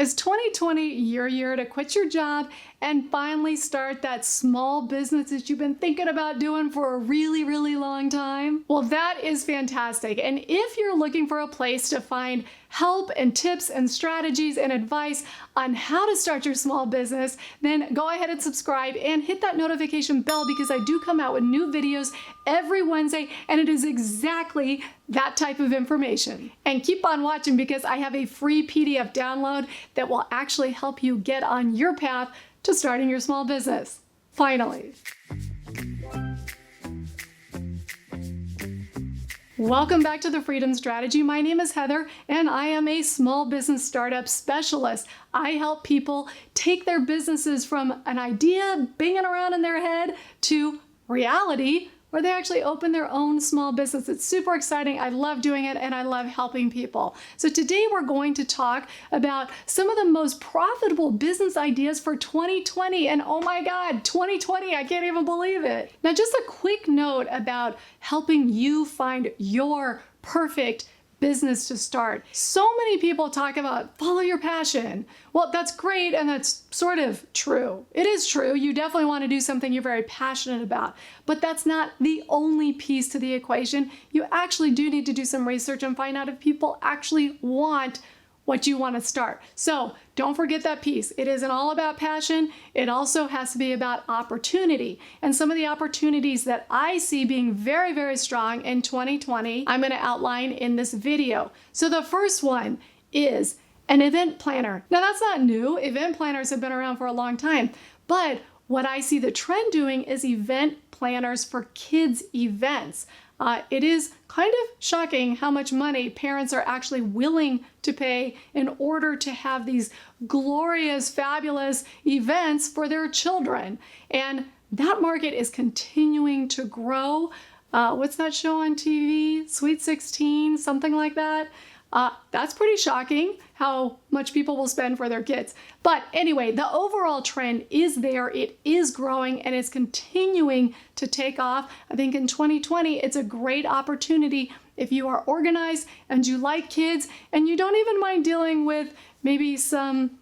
Is 2020 your year to quit your job and finally start that small business that you've been thinking about doing for a really, really long time? Well, that is fantastic. And if you're looking for a place to find help and tips and strategies and advice on how to start your small business, then go ahead and subscribe and hit that notification bell, because I do come out with new videos every Wednesday, and it is exactly that type of information. And keep on watching, because I have a free PDF download that will actually help you get on your path to starting your small business. Finally. Welcome back to The Freedom Strategy. My name is Heather, and I am a small business startup specialist. I help people take their businesses from an idea banging around in their head to reality, where they actually open their own small business. It's super exciting. I love doing it, and I love helping people. So today we're going to talk about some of the most profitable business ideas for 2020. And oh my God, 2020, I can't even believe it. Now, just a quick note about helping you find your perfect business to start. So many people talk about follow your passion. Well, that's great, and that's sort of true. It is true. You definitely want to do something you're very passionate about, but that's not the only piece to the equation. You actually do need to do some research and find out if people actually want what you want to start. So don't forget that piece. It isn't all about passion. It also has to be about opportunity. And some of the opportunities that I see being very, very strong in 2020, I'm going to outline in this video. So the first one is an event planner. Now, that's not new. Event planners have been around for a long time. But what I see the trend doing is event planners for kids' events. It is kind of shocking how much money parents are actually willing to pay in order to have these glorious, fabulous events for their children. And that market is continuing to grow. What's that show on TV? Sweet 16, something like that. That's pretty shocking how much people will spend for their kids. But anyway, the overall trend is there. It is growing, and it's continuing to take off. I think in 2020, it's a great opportunity if you are organized and you like kids and you don't even mind dealing with maybe some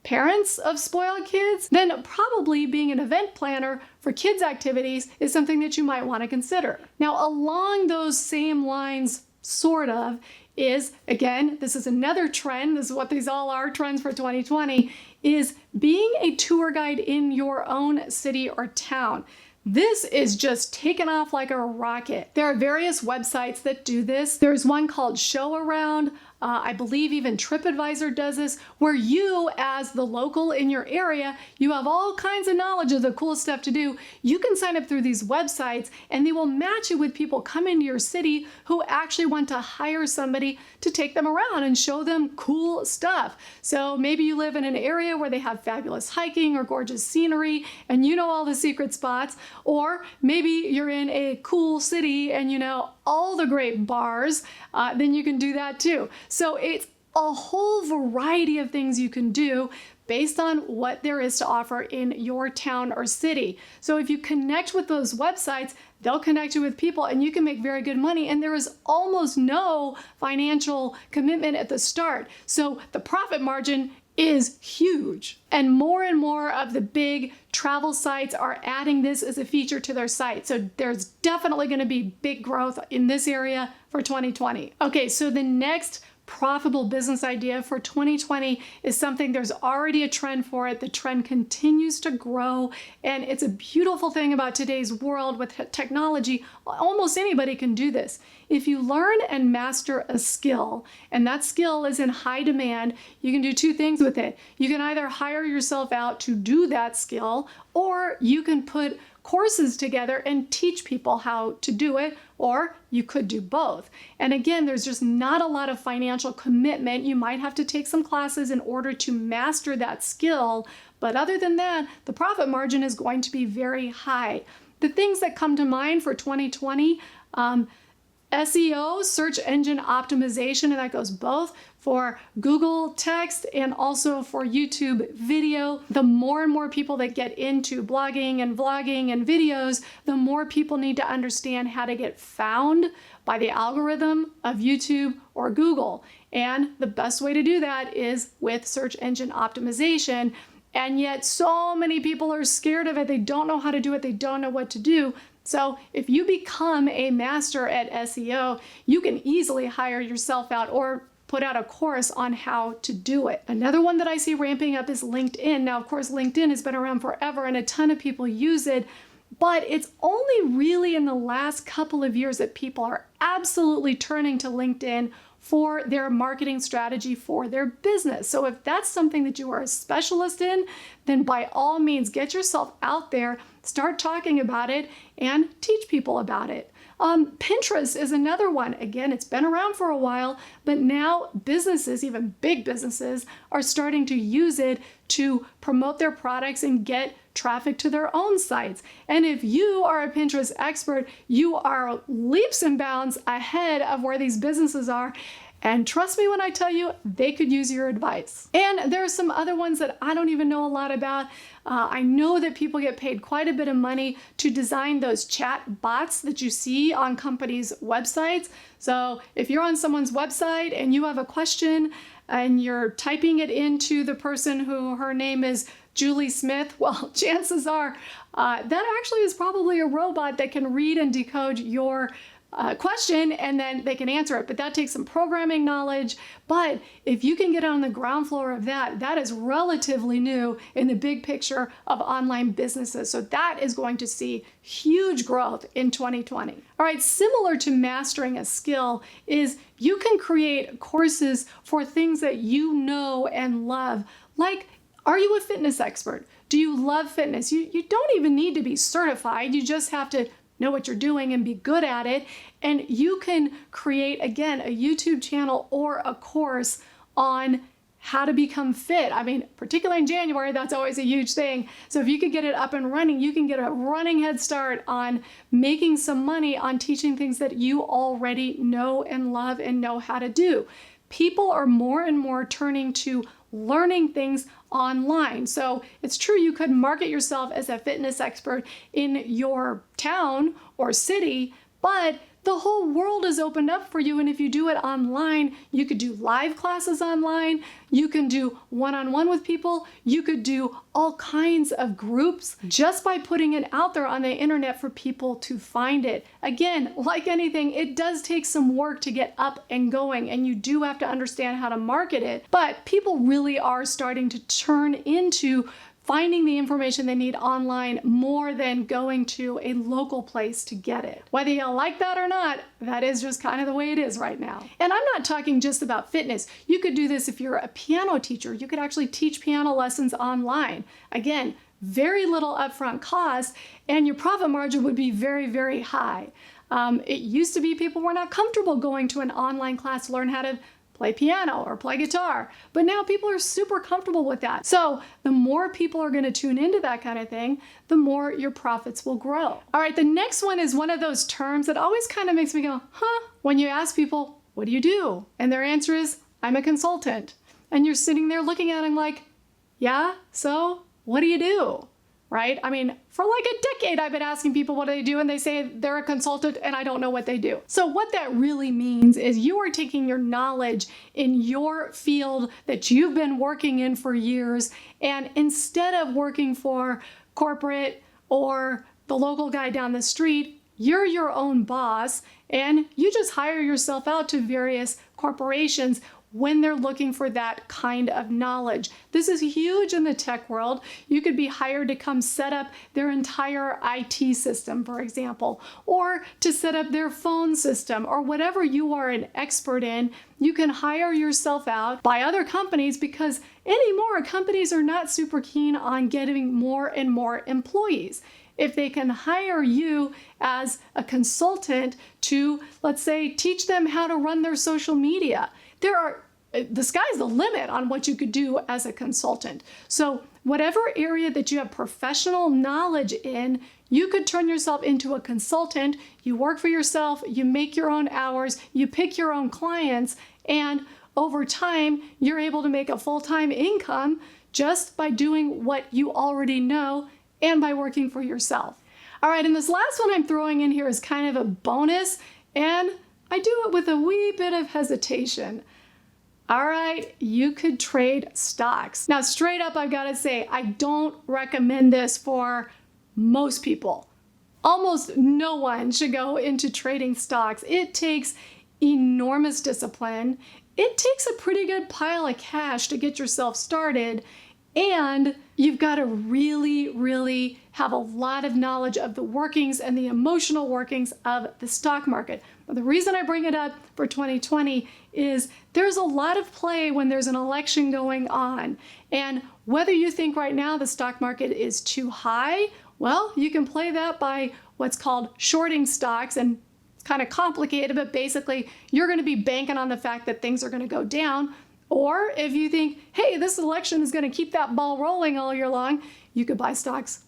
parents of spoiled kids, then probably being an event planner for kids' activities is something that you might want to consider. Now, along those same lines, sort of, is, again, this is another trend, this is what these all are, trends for 2020, is being a tour guide in your own city or town. This is just taken off like a rocket. There are various websites that do this. There's one called Show Around. I believe even TripAdvisor does this, where you, as the local in your area, you have all kinds of knowledge of the cool stuff to do. You can sign up through these websites, and they will match you with people coming to your city who actually want to hire somebody to take them around and show them cool stuff. So maybe you live in an area where they have fabulous hiking or gorgeous scenery, and you know all the secret spots, or maybe you're in a cool city and you know all the great bars, then you can do that too. So it's a whole variety of things you can do based on what there is to offer in your town or city. So if you connect with those websites, they'll connect you with people, and you can make very good money, and there is almost no financial commitment at the start. So the profit margin is huge. And more of the big travel sites are adding this as a feature to their site. So there's definitely going to be big growth in this area for 2020. Okay, so the next profitable business idea for 2020 is something there's already a trend for it. The trend continues to grow, and it's a beautiful thing about today's world with technology. Almost anybody can do this. If you learn and master a skill, and that skill is in high demand, you can do two things with it. You can either hire yourself out to do that skill, or you can put courses together and teach people how to do it, or you could do both. And again, there's just not a lot of financial commitment. You might have to take some classes in order to master that skill, but other than that, the profit margin is going to be very high. The things that come to mind for 2020, SEO, search engine optimization, and that goes both for Google text and also for YouTube video. The more and more people that get into blogging and vlogging and videos, the more people need to understand how to get found by the algorithm of YouTube or Google. And the best way to do that is with search engine optimization. And yet so many people are scared of it. They don't know how to do it. They don't know what to do. So if you become a master at SEO, you can easily hire yourself out or put out a course on how to do it. Another one that I see ramping up is LinkedIn. Now, of course, LinkedIn has been around forever and a ton of people use it, but it's only really in the last couple of years that people are absolutely turning to LinkedIn for their marketing strategy for their business. So if that's something that you are a specialist in, then by all means, get yourself out there, start talking about it, and teach people about it. Pinterest is another one. Again, it's been around for a while, but now businesses, even big businesses, are starting to use it to promote their products and get traffic to their own sites. And if you are a Pinterest expert, you are leaps and bounds ahead of where these businesses are. And trust me when I tell you, they could use your advice. And there are some other ones that I don't even know a lot about. I know that people get paid quite a bit of money to design those chat bots that you see on companies' websites. So if you're on someone's website and you have a question and you're typing it into the person who her name is Julie Smith, well, chances are that actually is probably a robot that can read and decode your question, and then they can answer it. But that takes some programming knowledge. But if you can get on the ground floor of that, that is relatively new in the big picture of online businesses. So that is going to see huge growth in 2020. All right, similar to mastering a skill is you can create courses for things that you know and love. Like, are you a fitness expert? Do you love fitness? You don't even need to be certified. You just have to know what you're doing and be good at it. And you can create, again, a YouTube channel or a course on how to become fit. I mean, particularly in January, that's always a huge thing. So if you could get it up and running, you can get a running head start on making some money on teaching things that you already know and love and know how to do. People are more and more turning to learning things online. So it's true, you could market yourself as a fitness expert in your town or city, but the whole world is opened up for you. And if you do it online, you could do live classes online. You can do one-on-one with people. You could do all kinds of groups just by putting it out there on the internet for people to find it. Again, like anything, it does take some work to get up and going, and you do have to understand how to market it. But people really are starting to turn into finding the information they need online more than going to a local place to get it. Whether you like that or not, that is just kind of the way it is right now. And I'm not talking just about fitness. You could do this if you're a piano teacher. You could actually teach piano lessons online. Again, very little upfront cost, and your profit margin would be very, very high. It used to be people were not comfortable going to an online class to learn how to play piano or play guitar. But now people are super comfortable with that. So the more people are going to tune into that kind of thing, the more your profits will grow. All right, the next one is one of those terms that always kind of makes me go, huh? When you ask people, what do you do? And their answer is, I'm a consultant. And you're sitting there looking at them like, yeah, so what do you do? Right? I mean, for like a decade, I've been asking people what they do, and they say they're a consultant and I don't know what they do. So what that really means is you are taking your knowledge in your field that you've been working in for years, and instead of working for corporate or the local guy down the street, you're your own boss, and you just hire yourself out to various corporations when they're looking for that kind of knowledge. This is huge in the tech world. You could be hired to come set up their entire IT system, for example, or to set up their phone system, or whatever you are an expert in. You can hire yourself out by other companies, because anymore companies are not super keen on getting more and more employees. If they can hire you as a consultant to, let's say, teach them how to run their social media, the sky's the limit on what you could do as a consultant. So whatever area that you have professional knowledge in, you could turn yourself into a consultant. You work for yourself, you make your own hours, you pick your own clients, and over time, you're able to make a full-time income just by doing what you already know and by working for yourself. All right, and this last one I'm throwing in here is kind of a bonus, and I do it with a wee bit of hesitation. All right, you could trade stocks. Now, straight up, I've got to say, I don't recommend this for most people. Almost no one should go into trading stocks. It takes enormous discipline. It takes a pretty good pile of cash to get yourself started. And you've got to really have a lot of knowledge of the workings and the emotional workings of the stock market. But the reason I bring it up for 2020 is there's a lot of play when there's an election going on. And whether you think right now the stock market is too high, well, you can play that by what's called shorting stocks, and it's kind of complicated, but basically you're going to be banking on the fact that things are going to go down. Or if you think, hey, this election is going to keep that ball rolling all year long, you could buy stocks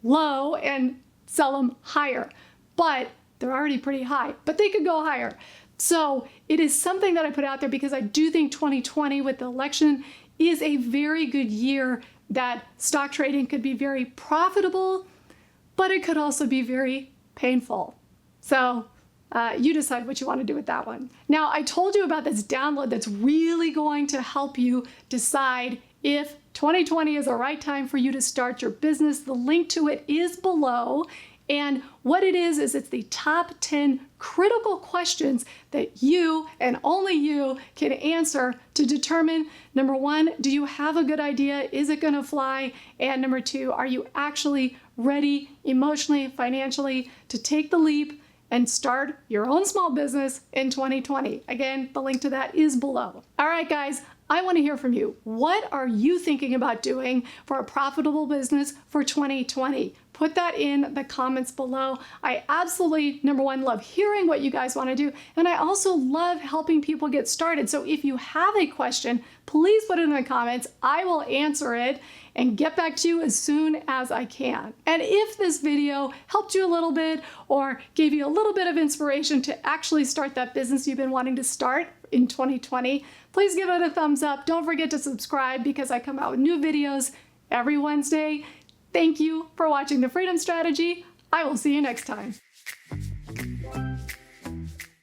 low and sell them higher. But they're already pretty high, but they could go higher. So it is something that I put out there because I do think 2020 with the election is a very good year that stock trading could be very profitable, but it could also be very painful. So you decide what you want to do with that one. Now, I told you about this download that's really going to help you decide if 2020 is the right time for you to start your business. The link to it is below. And what it is it's the top 10 critical questions that you and only you can answer to determine, number one, do you have a good idea? Is it going to fly? And number two, are you actually ready emotionally, financially to take the leap and start your own small business in 2020? Again, the link to that is below. All right, guys. I want to hear from you. What are you thinking about doing for a profitable business for 2020? Put that in the comments below. I absolutely, number one, love hearing what you guys want to do. And I also love helping people get started. So if you have a question, please put it in the comments. I will answer it and get back to you as soon as I can. And if this video helped you a little bit or gave you a little bit of inspiration to actually start that business you've been wanting to start in 2020, please give it a thumbs up. Don't forget to subscribe because I come out with new videos every Wednesday. Thank you for watching The Freedom Strategy. I will see you next time.